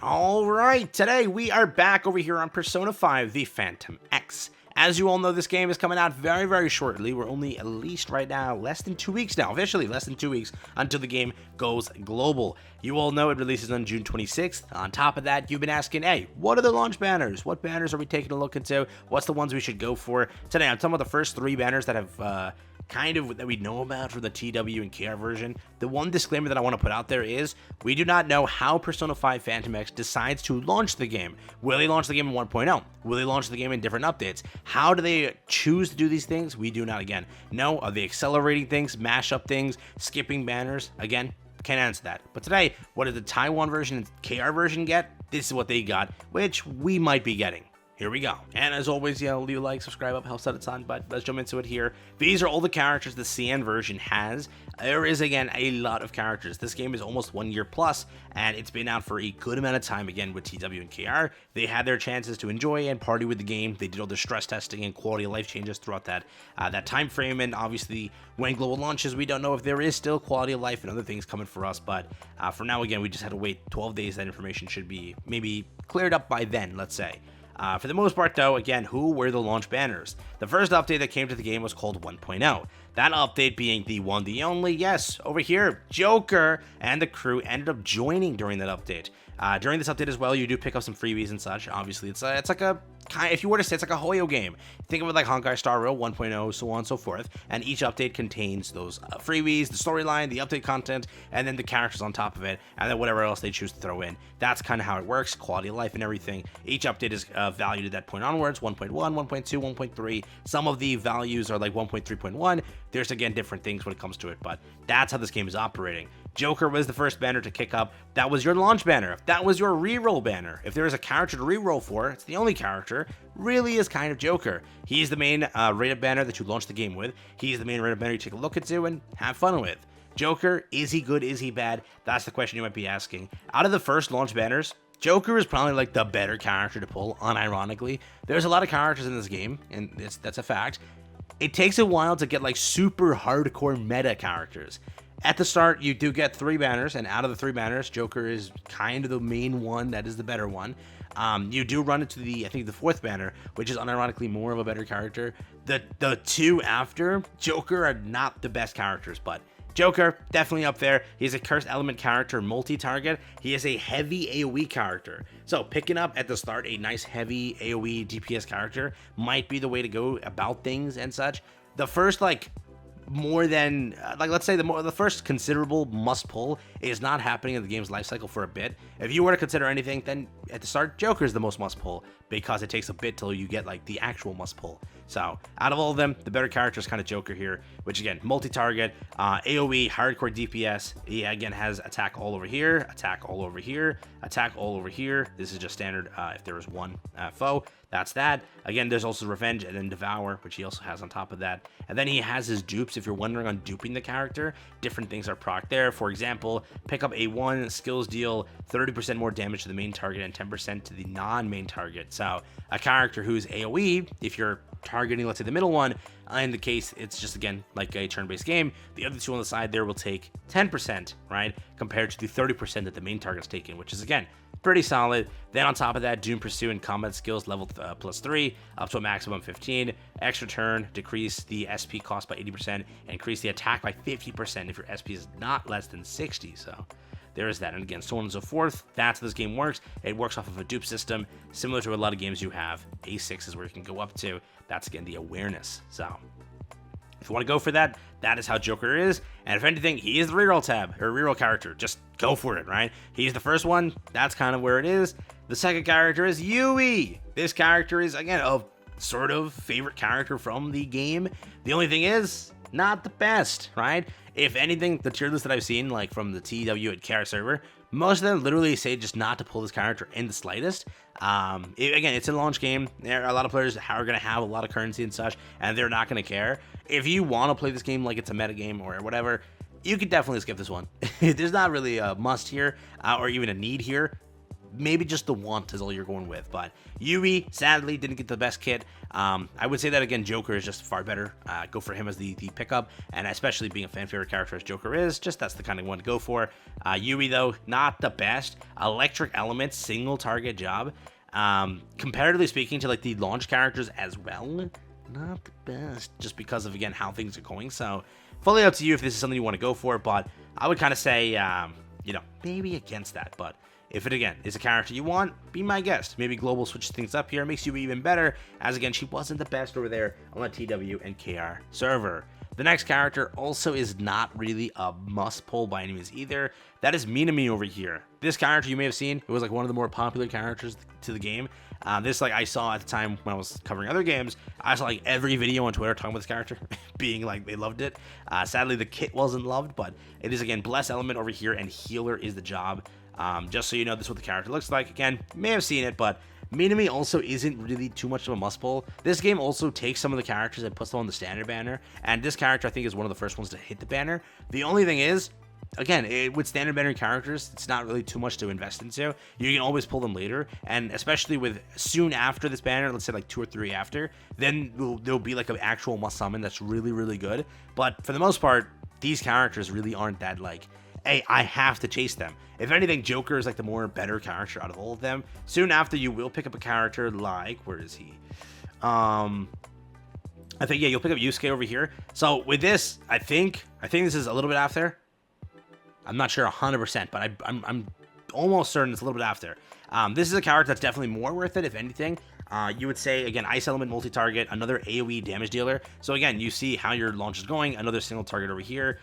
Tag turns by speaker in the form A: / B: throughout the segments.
A: Alright, today we are back over here on Persona 5, the Phantom X. As you all know, this game is coming out very, very shortly. We're only, at least right now, less than 2 weeks now, officially less than 2 weeks until the game goes global. You all know it releases on June 26th. On top of that, you've been asking, hey, what are the launch banners? What banners are we taking a look into? What's the ones we should go for? Today, I'm talking about the first 3 banners that have, that we know about for the TW and KR version. The one disclaimer that I want to put out there is we do not know how Persona 5 Phantom X decides to launch the game. Will they launch the game in 1.0? Will they launch the game in different updates? How do they choose to do these things? We do not, again, know. Are they accelerating things, mash up things, skipping banners? Again, can't answer that. But today, what did the Taiwan version and KR version get? This is what they got, which we might be getting. Here we go. And as always, leave a like, subscribe up, helps out a ton, but let's jump into it here. These are all the characters the CN version has. There is, again, a lot of characters. This game is almost 1 year plus, and it's been out for a good amount of time, again, with TW and KR. They had their chances to enjoy and party with the game. They did all the stress testing and quality of life changes throughout that time frame, and obviously, when global launches, we don't know if there is still quality of life and other things coming for us, but for now, again, we just had to wait 12 days. That information should be maybe cleared up by then, let's say. For the most part, though, again, who were the launch banners? The first update that came to the game was called 1.0. That update being the one, the only, yes, over here, Joker and the crew ended up joining during that update. During this update as well, you do pick up some freebies and such. Obviously, it's like a if you were to say, it's like a Hoyo game. Think of it like Honkai Star Rail 1.0, so on and so forth. And each update contains those freebies, the storyline, the update content, and then the characters on top of it, and then whatever else they choose to throw in. That's kind of how it works, quality of life and everything. Each update is valued at that point onwards, 1.1, 1.2, 1.3. Some of the values are like 1.3.1. There's, again, different things when it comes to it, but that's how this game is operating. Joker was the first banner to kick up. That was your launch banner. If that was your reroll banner, if there is a character to reroll for, it's the only character, really is kind of Joker. He's the main rated banner that you launch the game with. He's the main rated banner you take a look into and have fun with. Joker, is he good? Is he bad? That's the question you might be asking. Out of the first launch banners, Joker is probably like the better character to pull, unironically. There's a lot of characters in this game, and that's a fact. It takes a while to get like super hardcore meta characters. At the start, you do get 3 banners, and out of the 3 banners, Joker is kind of the main one that is the better one. You do run into I think the 4th banner, which is unironically more of a better character. The 2 after Joker are not the best characters, but Joker, definitely up there. He's a cursed element character, multi-target. He is a heavy AoE character. So picking up at the start a nice heavy AoE DPS character might be the way to go about things and such. The first, more than let's say the first considerable must pull is not happening in the game's life cycle for a bit. If you were to consider anything, then at the start, Joker is the most must pull because it takes a bit till you get the actual must pull. So out of all of them, the better character is kind of Joker here, which again, multi-target, AoE, hardcore DPS. He again has attack all over here, attack all over here, attack all over here. This is just standard if there is one foe. That's that. Again, there's also Revenge and then Devour, which he also has on top of that. And then he has his dupes. If you're wondering on duping the character, different things are proc there. For example, pick up a 1 skills deal 30% more damage to the main target and 10% to the non-main target. So a character who's AoE, if you're targeting, let's say, the middle one, in the case, it's just, again, like a turn-based game, the other 2 on the side there will take 10%, right, compared to the 30% that the main target's taking, which is, again, pretty solid. Then on top of that, Doom Pursue and combat skills level +3, up to a maximum 15. Extra turn, decrease the SP cost by 80%, and increase the attack by 50% if your SP is not less than 60, so there is that. And again, so on and so forth. That's how this game works. It works off of a dupe system, similar to a lot of games you have. A6 is where you can go up to. That's, again, the awareness. So if you want to go for that, that is how Joker is. And if anything, he is the reroll tab, or reroll character. Just go for it, right? He's the first one. That's kind of where it is. The second character is Yui. This character is, again, a sort of favorite character from the game. The only thing is, not the best, right? If anything, the tier list that I've seen, from the TW and KR server, most of them literally say just not to pull this character in the slightest. Again, it's a launch game. There are a lot of players that are going to have a lot of currency and such, and they're not going to care. If you want to play this game like it's a meta game or whatever, you could definitely skip this one. There's not really a must here, or even a need here. maybe just the want is all you're going with. But Yui, sadly, didn't get the best kit. I would say that, again, Joker is just far better. Go for him as the pickup, and especially being a fan favorite character as Joker is, just that's the kind of one to go for. Yui, though, not the best. Electric Element, single target job. Comparatively speaking to, like, the launch characters as well, not the best, just because of, again, how things are going. So fully up to you if this is something you want to go for, but I would kind of say, you know, maybe against that. But if it, again, is a character you want, be my guest. Maybe Global switches things up here, makes you even better, as, again, she wasn't the best over there on the TW and KR server. The next character also is not really a must-pull by any means either. That is Minami over here. This character you may have seen, it was like one of the more popular characters to the game. This, like, I saw at the time when I was covering other games. I saw, like, every video on Twitter talking about this character, being like they loved it. Sadly, the kit wasn't loved, but it is, again, Bless Element over here, and Healer is the job. Just so you know, this is what the character looks like. Again, may have seen it, but Minami also isn't really too much of a must-pull. This game also takes some of the characters and puts them on the standard banner, and this character, I think, is one of the first ones to hit the banner. The only thing is, again, with standard banner characters, it's not really too much to invest into. You can always pull them later, and especially with soon after this banner, let's say like 2 or 3 after, then there'll be like an actual must summon that's really, really good. But for the most part, these characters really aren't that, like, hey, I have to chase them. If anything, Joker is like the more better character out of all of them. Soon after, you will pick up a character like, where is he? I think, yeah, you'll pick up Yusuke over here. So with this, I think this is a little bit after. I'm not sure 100%, but I'm almost certain it's a little bit after. This is a character that's definitely more worth it, if anything. You would say, again, Ice Element multi-target, another AoE damage dealer. So again, you see how your launch is going, another single target over here.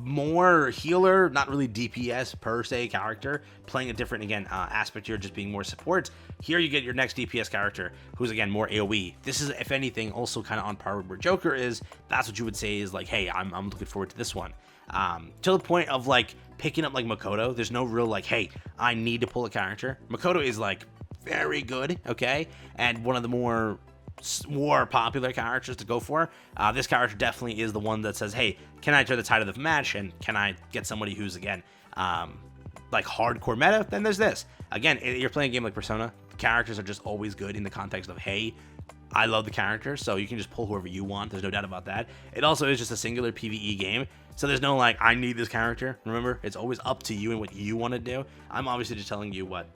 A: More healer, not really DPS per se character, playing a different, again, aspect here, just being more support. Here you get your next DPS character, who's, again, more AoE. This is, if anything, also kind of on par with where Joker is. That's what you would say is like, hey, I'm looking forward to this one. To the point of, like, picking up, like, Makoto, there's no real, like, hey, I need to pull a character. Makoto is, like, very good, okay, and one of the more popular characters to go for. This character definitely is the one that says, hey, can I turn the tide of the match, and can I get somebody who's, again, like, hardcore meta? Then there's this. Again, you're playing a game like Persona. Characters are just always good in the context of, hey, I love the character, so you can just pull whoever you want. There's no doubt about that. It also is just a singular PvE game, so there's no, like, I need this character. Remember, it's always up to you and what you want to do. I'm obviously just telling you what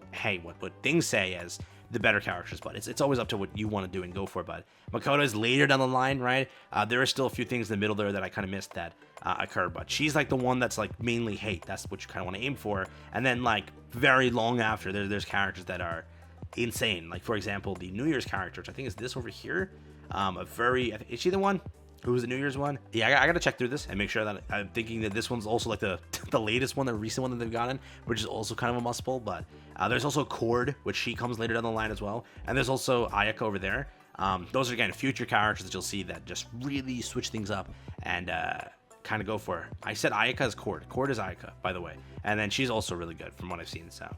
A: things say as the better characters, but it's always up to what you want to do and go for. But Makoto is later down the line, right? There are still a few things in the middle there that I kind of missed that occur, but she's like the one that's like mainly hate. That's what you kind of want to aim for. And then, like, very long after, there's characters that are insane. Like, for example, the New Year's character, which I think is this over here. Is she the one? Who's the New Year's one? Yeah, I gotta check through this and make sure that I'm thinking that this one's also like the latest one, the recent one that they've gotten, which is also kind of a must pull. But there's also Cord, which she comes later down the line as well, and there's also Ayaka over there. Those are, again, future characters that you'll see that just really switch things up and kind of go for her. I said Ayaka is Cord. Cord is Ayaka, by the way, and then she's also really good from what I've seen. So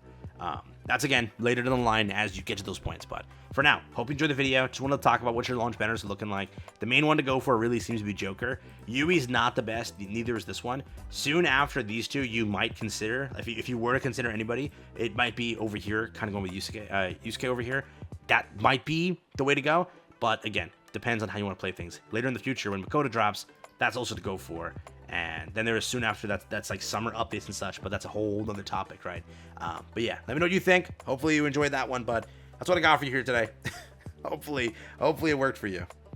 A: that's, again, later down the line as you get to those points. But for now, hope you enjoyed the video. Just wanted to talk about what your launch banners are looking like. The main one to go for really seems to be Joker. Yui's not the best, neither is this one. Soon after these two, you might consider, if you were to consider anybody, it might be over here, kind of going with Yusuke over here. That might be the way to go, but again, depends on how you want to play things. Later in the future, when Makoto drops, that's also to go for. And then there is soon after that's like summer updates and such, but that's a whole other topic, right? But yeah, let me know what you think. Hopefully you enjoyed that one, but that's what I got for you here today. Hopefully it worked for you.